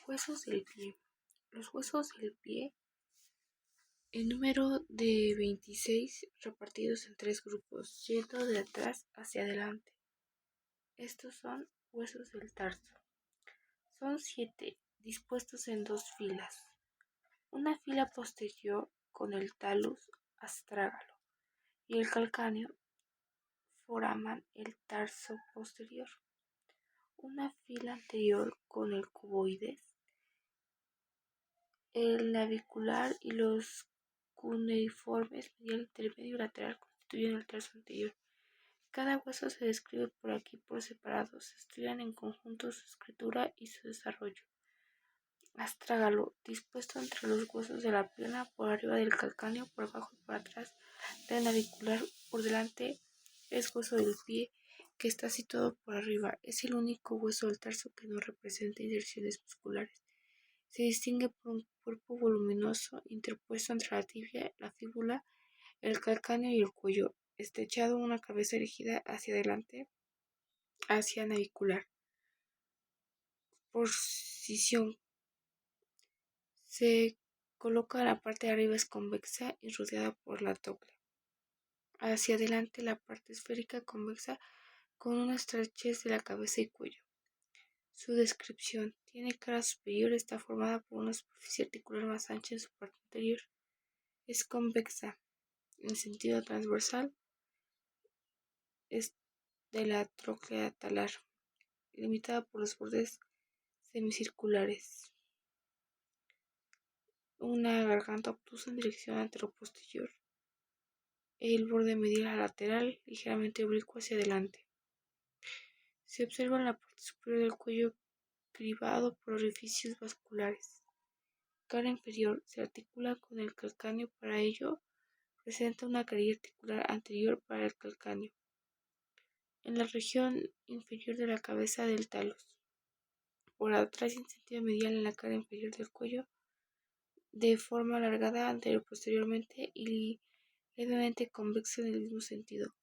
Huesos del pie. Los huesos del pie, en número de 26, repartidos en tres grupos, yendo de atrás hacia adelante. Estos son huesos del tarso. Son 7, dispuestos en dos filas. Una fila posterior con el talus astrágalo y el calcáneo forman el tarso posterior. Una fila anterior con el cuboides, el navicular y los cuneiformes medial intermedio y lateral constituyen el tarso anterior. Cada hueso se describe por aquí por separado. Se estudian en conjunto su escritura y su desarrollo. Astrágalo, dispuesto entre los huesos de la pierna, por arriba del calcáneo, por abajo y por atrás del navicular. Por delante es hueso del pie, que está situado por arriba. Es el único hueso del tarso que no presenta inserciones musculares. Se distingue por un cuerpo voluminoso interpuesto entre la tibia, la fíbula, el calcáneo y el cuello, estrechado, una cabeza erigida hacia adelante, hacia navicular. Posición: se coloca la parte de arriba es convexa y rodeada por la trochlea. Hacia adelante la parte esférica convexa con una estrechez de la cabeza y cuello. Su descripción: tiene cara superior, está formada por una superficie articular más ancha en su parte anterior. Es convexa en sentido transversal, es de la trochlea talar, limitada por los bordes semicirculares. Una garganta obtusa en dirección anteroposterior. El borde medial lateral ligeramente oblicuo hacia adelante. Se observa en la parte superior del cuello cribado por orificios vasculares. Cara inferior: se articula con el calcáneo, para ello presenta una carilla articular anterior para el calcáneo, en la región inferior de la cabeza del talus. Por atrás y en sentido medial en la cara inferior del cuello, de forma alargada anterior-posteriormente y levemente convexa en el mismo sentido.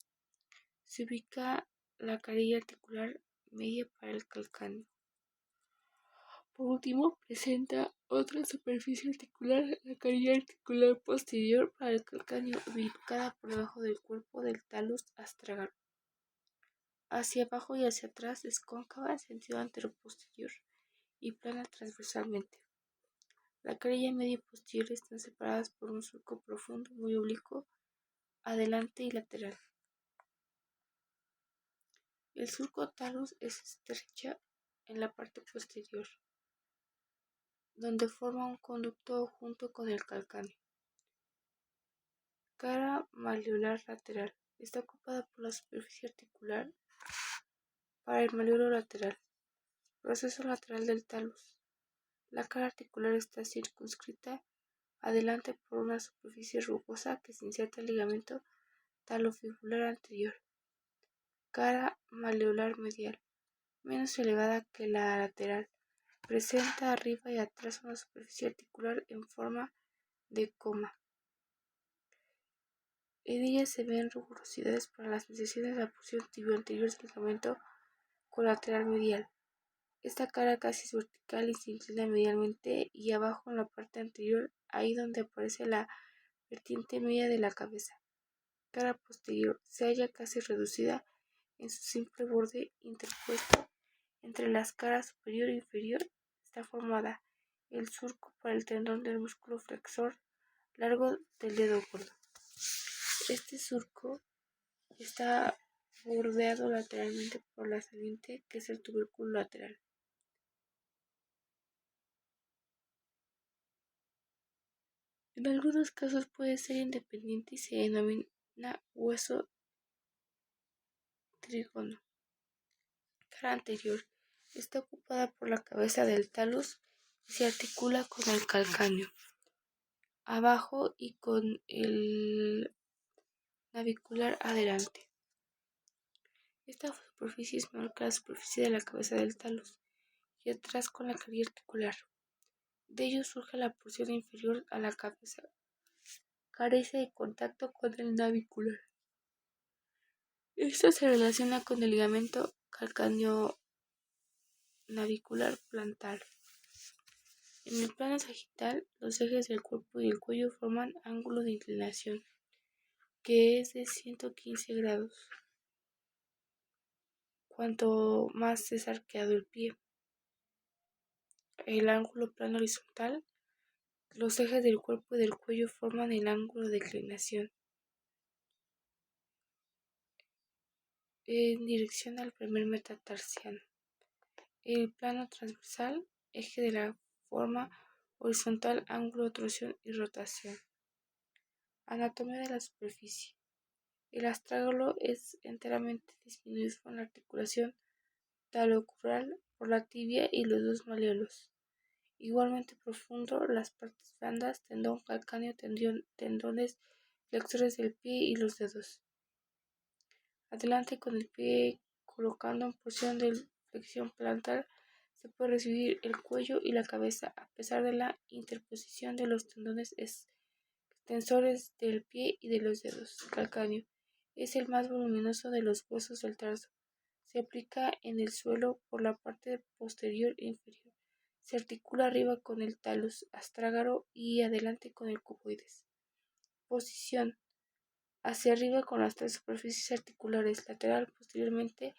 Se ubica la carilla articular media para el calcáneo. Por último, presenta otra superficie articular, la carilla articular posterior para el calcáneo, ubicada por debajo del cuerpo del talus astrágalo. Hacia abajo y hacia atrás es cóncava en sentido anteroposterior y plana transversalmente. La carilla media y posterior están separadas por un surco profundo muy oblicuo adelante y lateral. El surco talus es estrecha en la parte posterior, donde forma un conducto junto con el calcáneo. Cara malleolar lateral: está ocupada por la superficie articular para el malleolo lateral. Proceso lateral del talus: la cara articular está circunscrita adelante por una superficie rugosa que se inserta el ligamento talofibular anterior. Cara malleolar medial: menos elevada que la lateral. Presenta arriba y atrás una superficie articular en forma de coma. En ella se ven rugosidades para las inserciones de la porción tibio-anterior del ligamento colateral medial. Esta cara casi es vertical y se inclina medialmente y abajo en la parte anterior, ahí donde aparece la vertiente media de la cabeza. Cara posterior: se halla casi reducida en su simple borde interpuesto entre las caras superior e inferior. Está formada el surco para el tendón del músculo flexor largo del dedo gordo. Este surco está bordeado lateralmente por la saliente, que es el tubérculo lateral. En algunos casos puede ser independiente y se denomina hueso trígono. Cara anterior: está ocupada por la cabeza del talus y se articula con el calcáneo abajo y con el navicular adelante. Esta superficie es menor que la superficie de la cabeza del talus y atrás con la carilla articular. De ello surge la porción inferior a la cabeza. Carece de contacto con el navicular. Esto se relaciona con el ligamento calcáneo navicular plantar. En el plano sagital, los ejes del cuerpo y el cuello forman ángulo de inclinación, que es de 115 grados, cuanto más es arqueado el pie. El ángulo plano horizontal, los ejes del cuerpo y del cuello forman el ángulo de inclinación en dirección al primer metatarsiano. El plano transversal, eje de la forma horizontal, ángulo de torsión y rotación. Anatomía de la superficie. El astrágalo es enteramente disminuido en la articulación talocrural por la tibia y los dos malleolos. Igualmente profundo las partes blandas, tendón calcáneo, tendones flexores del pie y los dedos. Adelante con el pie colocando en posición de flexión plantar se puede recibir el cuello y la cabeza, a pesar de la interposición de los tendones extensores del pie y de los dedos. Calcáneo es el más voluminoso de los huesos del tarso. Se aplica en el suelo por la parte posterior e inferior. Se articula arriba con el talus astrágalo y adelante con el cuboides. Posición: hacia arriba con las tres superficies articulares, lateral posteriormente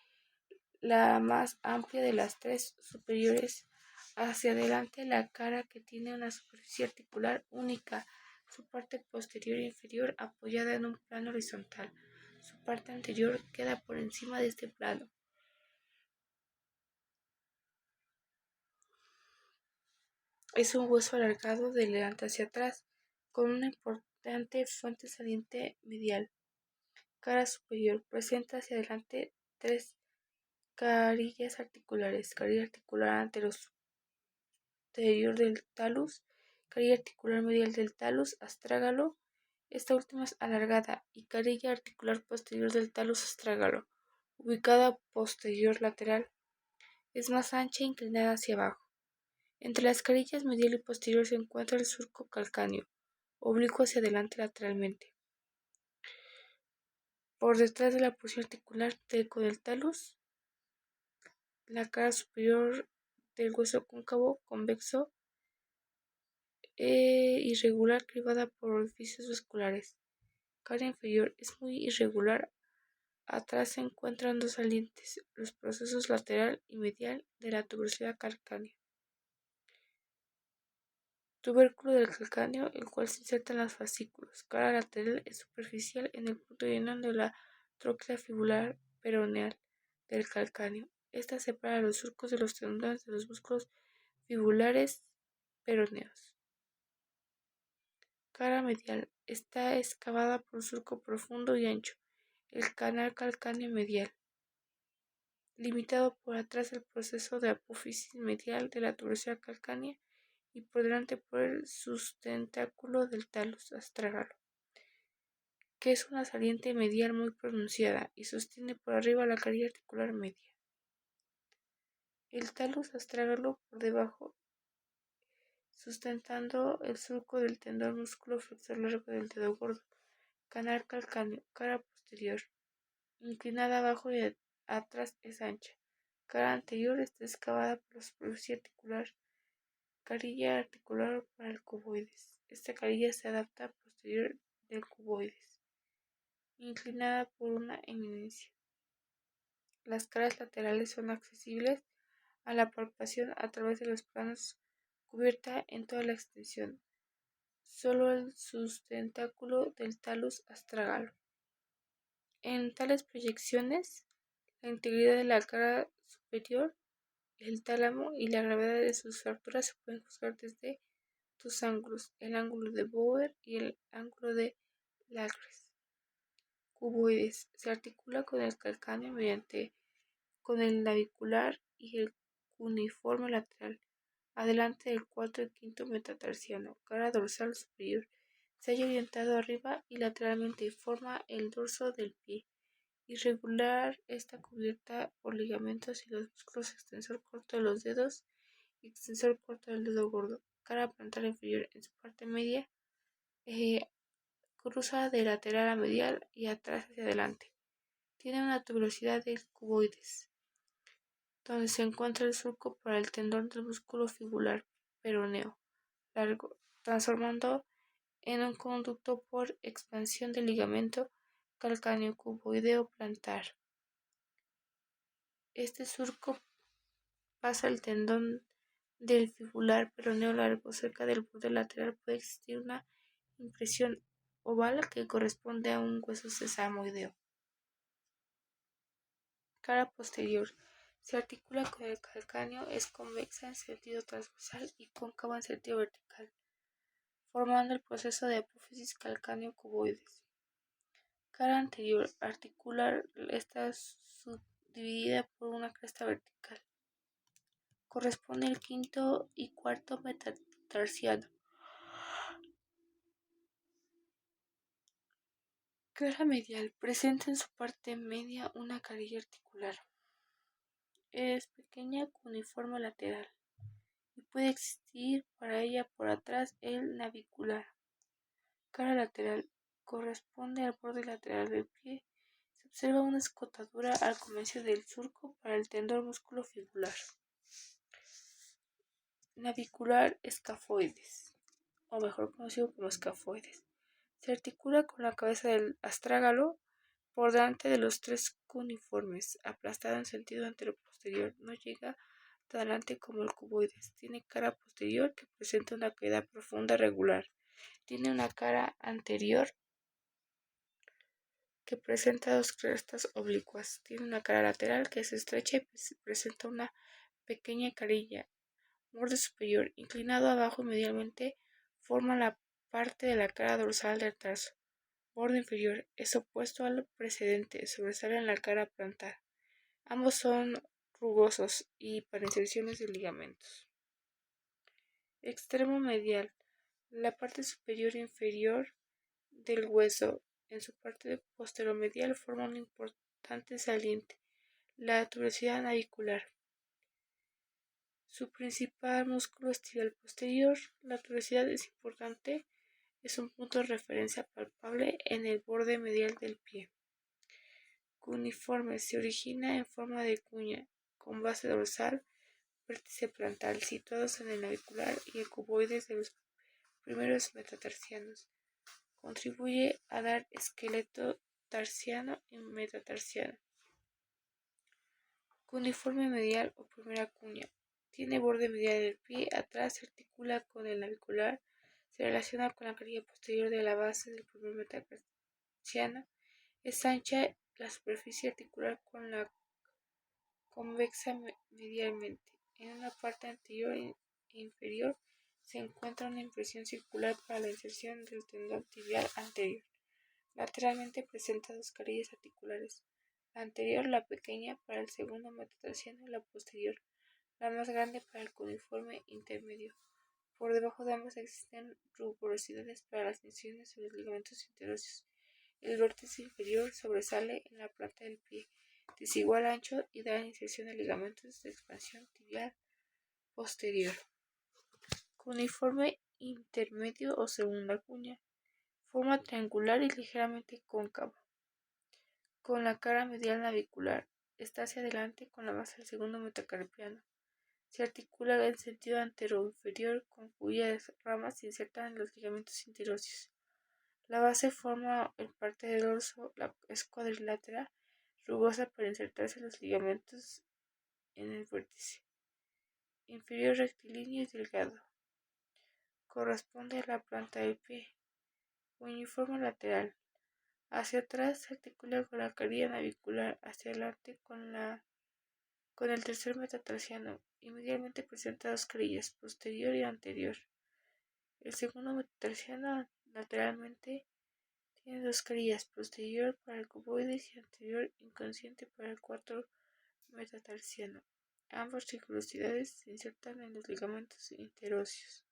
la más amplia de las tres superiores, hacia adelante la cara que tiene una superficie articular única, su parte posterior e inferior apoyada en un plano horizontal, su parte anterior queda por encima de este plano. Es un hueso alargado de delante hacia atrás, con una importante fuente saliente medial. Cara superior: presenta hacia adelante tres carillas articulares: carilla articular anterosuperior del talus, carilla articular medial del talus astrágalo, esta última es alargada, y carilla articular posterior del talus astrágalo, ubicada posterior lateral, es más ancha e inclinada hacia abajo. Entre las carillas medial y posterior se encuentra el surco calcáneo, oblicuo hacia adelante lateralmente. Por detrás de la porción articular con el talus, la cara superior del hueso cóncavo convexo irregular cribada por orificios vasculares. Cara inferior es muy irregular. Atrás se encuentran dos salientes, los procesos lateral y medial de la tuberosidad calcánea. Tubérculo del calcáneo, el cual se inserta en los fascículos. Cara lateral es superficial en el punto llano de la tróquea fibular peroneal del calcáneo. Esta separa los surcos de los tendones de los músculos fibulares peroneos. Cara medial: está excavada por un surco profundo y ancho, el canal calcáneo medial, limitado por atrás el proceso de apófisis medial de la tuberosidad calcánea y por delante por el sustentáculo del talus astrágalo, que es una saliente medial muy pronunciada y sostiene por arriba la carilla articular media. El talus astrágalo por debajo, sustentando el surco del tendón músculo flexor largo del dedo gordo. Canal calcáneo, cara posterior, inclinada abajo y atrás es ancha. Cara anterior está excavada por la superficie articular. Carilla articular para el cuboides. Esta carilla se adapta posterior del cuboides, inclinada por una eminencia. Las caras laterales son accesibles a la palpación a través de los planos cubierta en toda la extensión, solo el sustentáculo del talus astrágalo. En tales proyecciones, la integridad de la cara superior, el tálamo y la gravedad de sus fracturas se pueden juzgar desde dos ángulos: el ángulo de Bower y el ángulo de Lagrange. Cuboides: se articula con el calcáneo mediante con el navicular y el cuneiforme lateral, adelante del cuarto y quinto metatarsiano. Cara dorsal superior: se halla orientado arriba y lateralmente y forma el dorso del pie. Irregular, está cubierta por ligamentos y los músculos extensor corto de los dedos y extensor corto del dedo gordo. Cara plantar inferior: en su parte media cruza de lateral a medial y atrás hacia adelante. Tiene una tuberosidad del cuboides, donde se encuentra el surco para el tendón del músculo fibular peroneo largo, transformando en un conducto por expansión del ligamento calcáneo cuboideo plantar. Este surco pasa el tendón del fibular peroneo largo. Cerca del borde lateral puede existir una impresión oval que corresponde a un hueso sesamoideo. Cara posterior. Se articula con el calcáneo, es convexa en sentido transversal y cóncava en sentido vertical, formando el proceso de apófisis calcáneo-cuboides. Cara anterior. Articular está subdividida por una cresta vertical. Corresponde al quinto y cuarto metatarsiano. Cara medial. Presenta en su parte media una carilla articular. Es pequeña, cuneiforme lateral, y puede existir para ella por atrás el navicular. Cara lateral. Corresponde al borde lateral del pie. Se observa una escotadura al comienzo del surco para el tendón músculo fibular. Navicular escafoides, o mejor conocido como escafoides. Se articula con la cabeza del astrágalo por delante de los tres cuneiformes, aplastado en sentido antero-posterior. No llega tan adelante como el cuboides. Tiene cara posterior que presenta una caída profunda regular. Tiene una cara anterior que presenta dos crestas oblicuas. Tiene una cara lateral que es estrecha y presenta una pequeña carilla. Borde superior, inclinado abajo medialmente, forma la parte de la cara dorsal del tarso. Borde inferior, es opuesto al precedente, sobresale en la cara plantar. Ambos son rugosos y para inserciones de ligamentos. Extremo medial, la parte superior e inferior del hueso, en su parte posteromedial, forma un importante saliente, la tuberosidad navicular. Su principal músculo estibial posterior, la tuberosidad es importante, es un punto de referencia palpable en el borde medial del pie. Cuneiforme, se origina en forma de cuña, con base dorsal, vértice plantar, situados en el navicular y el cuboides de los primeros metatarsianos. Contribuye a dar esqueleto tarsiano y metatarsiano. Cuneiforme medial o primera cuña. Tiene borde medial del pie, atrás se articula con el navicular, se relaciona con la carilla posterior de la base del primer metatarsiano, es ancha la superficie articular con la convexa medialmente. En la parte anterior e inferior se encuentra una impresión circular para la inserción del tendón tibial anterior. Lateralmente presenta dos carillas articulares. La anterior, la pequeña, para el segundo metatarsiano, y la posterior, la más grande, para el cuneiforme intermedio. Por debajo de ambas existen rugosidades para las incisiones de los ligamentos interóseos. El vértice inferior sobresale en la planta del pie, desigual ancho y da la inserción de ligamentos de expansión tibial posterior. Cuneiforme intermedio o segunda cuña. Forma triangular y ligeramente cóncavo, con la cara medial navicular. Está hacia adelante con la base del segundo metacarpiano. Se articula en sentido antero-inferior con cuyas ramas se insertan en los ligamentos interóseos. La base forma en parte del dorso, es cuadrilátera, rugosa para insertarse en los ligamentos en el vértice inferior rectilíneo y delgado. Corresponde a la planta del pie. Uniforme lateral. Hacia atrás se articula con la carilla navicular, hacia adelante con el tercer metatarsiano. Inmediatamente presenta dos carillas, posterior y anterior. El segundo metatarsiano lateralmente tiene dos carillas, posterior para el cuboides y anterior inconsciente para el cuarto metatarsiano. Ambas rigurosidades se insertan en los ligamentos interóseos.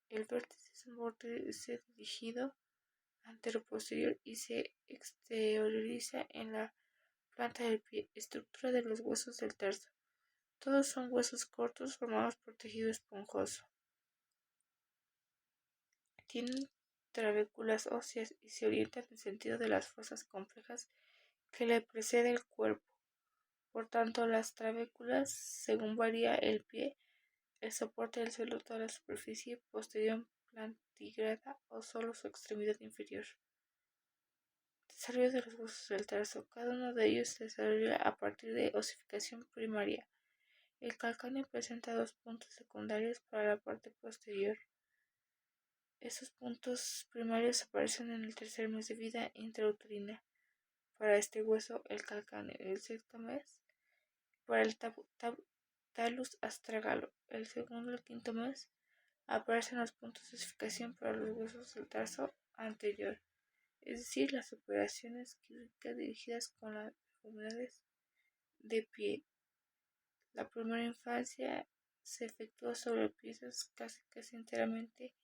El vértice es un vórtice dirigido antero-posterior y se exterioriza en la planta del pie. Estructura de los huesos del tarso. Todos son huesos cortos formados por tejido esponjoso. Tienen trabéculas óseas y se orientan en sentido de las fuerzas complejas que le precede el cuerpo. Por tanto, las trabéculas, según varía el pie, el soporte del suelo, toda la superficie posterior plantigrada o solo su extremidad inferior. Desarrollo de los huesos del tarso. Cada uno de ellos se desarrolla a partir de osificación primaria. El calcáneo presenta dos puntos secundarios para la parte posterior. Estos puntos primarios aparecen en el tercer mes de vida intrauterina para este hueso, el calcáneo, el sexto mes para el talus astragalo, el segundo y el quinto mes aparecen los puntos de osificación para los huesos del tarso anterior, es decir, las operaciones quirúrgicas dirigidas con las enfermedades de pie. La primera infancia se efectúa sobre piezas casi enteramente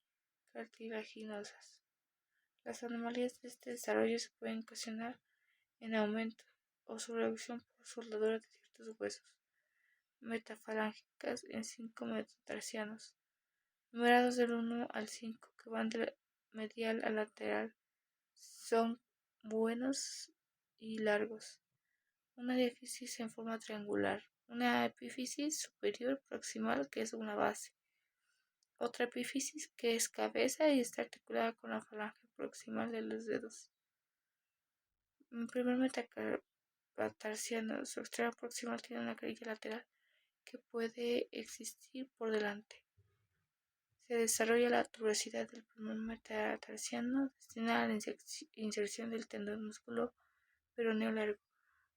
cartilaginosas. Las anomalías de este desarrollo se pueden ocasionar en aumento o reducción por soldadura de ciertos huesos metafalángicas en 5 metatarsianos, numerados del 1 al 5, que van de medial a lateral. Son buenos y largos. Una diáfisis en forma triangular. Una epífisis superior proximal, que es una base. Otra epífisis que es cabeza y está articulada con la falange proximal de los dedos. En primer metatarsiano, su extremo proximal tiene una carilla lateral que puede existir por delante. Se desarrolla la tuberosidad del primer metatarsiano destinada a la inserción del tendón músculo peroneo largo.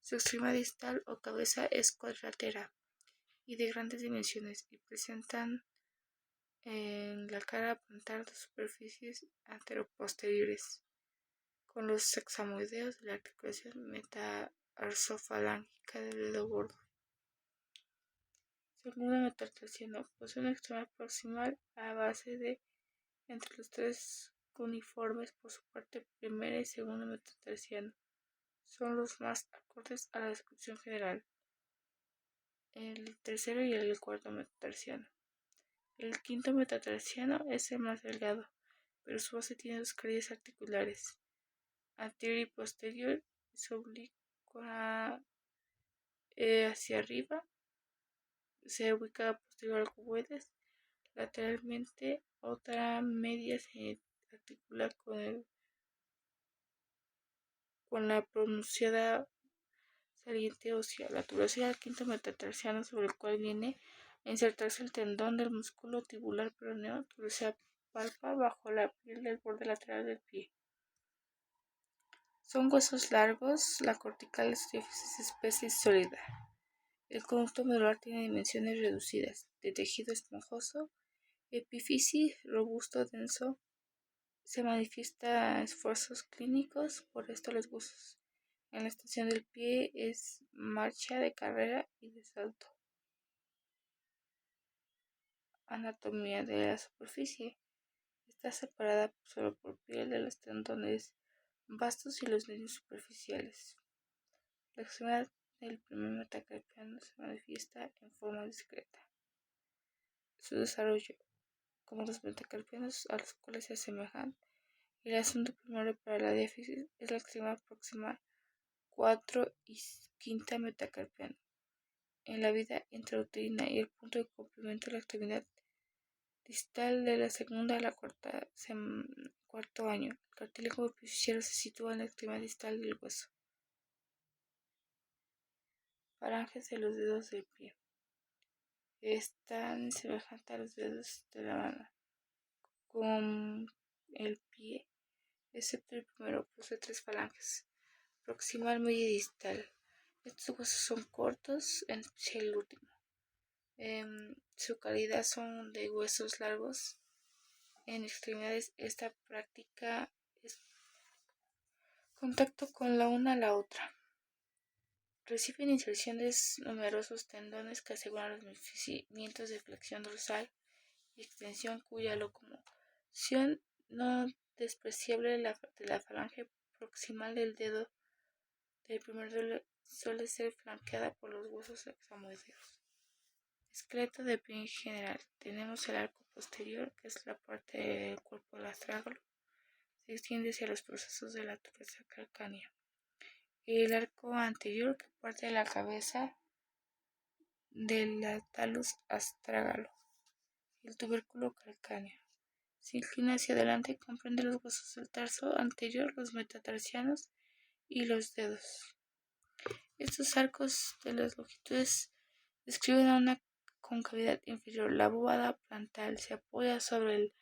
Su extremidad distal o cabeza es cuadrilátera y de grandes dimensiones y presentan en la cara plantar dos superficies anteroposteriores con los examoideos de la articulación metatarsofalángea del dedo gordo. Segundo metatarsiano posee una extremidad proximal a base de entre los tres cuneiformes por su parte. Primera y segundo metatarsiano son los más acordes a la descripción general. El tercero y el cuarto metatarsiano. El quinto metatarsiano es el más delgado, pero su base tiene dos carillas articulares, anterior y posterior, y su oblicua hacia arriba. Se ubica posterior al cuboides. Lateralmente, otra media se articula con la pronunciada saliente ósea, la tuberosidad del quinto metatarsiano, sobre el cual viene a insertarse el tendón del músculo tibular peroneo, tuberosidad palpa bajo la piel del borde lateral del pie. Son huesos largos, la cortical es diáfisis espesa y sólida. El conducto medular tiene dimensiones reducidas, de tejido esponjoso, epífisis robusto denso. Se manifiesta esfuerzos clínicos, por esto los huesos en la extensión del pie es marcha de carrera y de salto. Anatomía de la superficie. Está separada solo por piel de los tendones vastos y los nervios superficiales. La extremidad del primer metacarpiano se manifiesta en forma discreta. Su desarrollo, como los metacarpianos a los cuales se asemejan, el asunto primario para la diáfisis es la extremidad proximal 4 y quinta metacarpiano en la vida intrauterina y el punto de complemento la extremidad distal de la segunda a la cuarto año. El cartílago epifisiario se sitúa en la extremidad distal del hueso. Falanges de los dedos del pie. Están semejantes a los dedos de la mano, con el pie, excepto el primero, posee tres falanges, proximal, media y distal. Estos huesos son cortos, en especial el último. Su calidad son de huesos largos. En extremidades, esta práctica es contacto con la una a la otra. Reciben inserciones numerosos tendones que aseguran los movimientos de flexión dorsal y extensión, cuya locomoción no despreciable de la falange proximal del dedo del primer dedo suele ser flanqueada por los huesos examoideos. Esqueleto de pie en general. Tenemos el arco posterior, que es la parte del cuerpo del astrágalo, se extiende hacia los procesos de la tuberosidad calcánea. El arco anterior, que parte de la cabeza del talus astragalo. El tubérculo calcáneo se inclina hacia adelante y comprende los huesos del tarso anterior, los metatarsianos y los dedos. Estos arcos de las longitudes describen una concavidad inferior. La bóveda plantar se apoya sobre el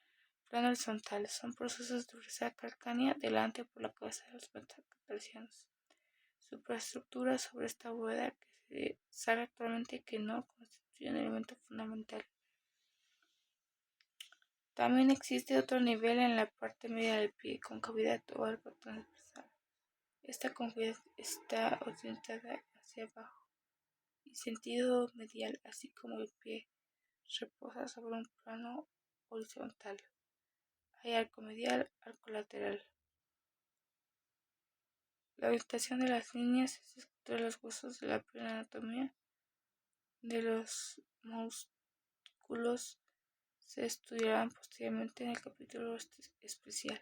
plano horizontal. Son procesos de dureza calcánea delante por la cabeza de los metatarsianos. Superestructura sobre esta bóveda que se sabe actualmente que no constituye un elemento fundamental. También existe otro nivel en la parte media del pie, concavidad o arco transversal. Esta concavidad está orientada hacia abajo y sentido medial, así como el pie reposa sobre un plano horizontal. Hay arco medial, arco lateral. La orientación de las líneas es estructura de los huesos de la piel, la anatomía de los músculos se estudiarán posteriormente en el capítulo especial.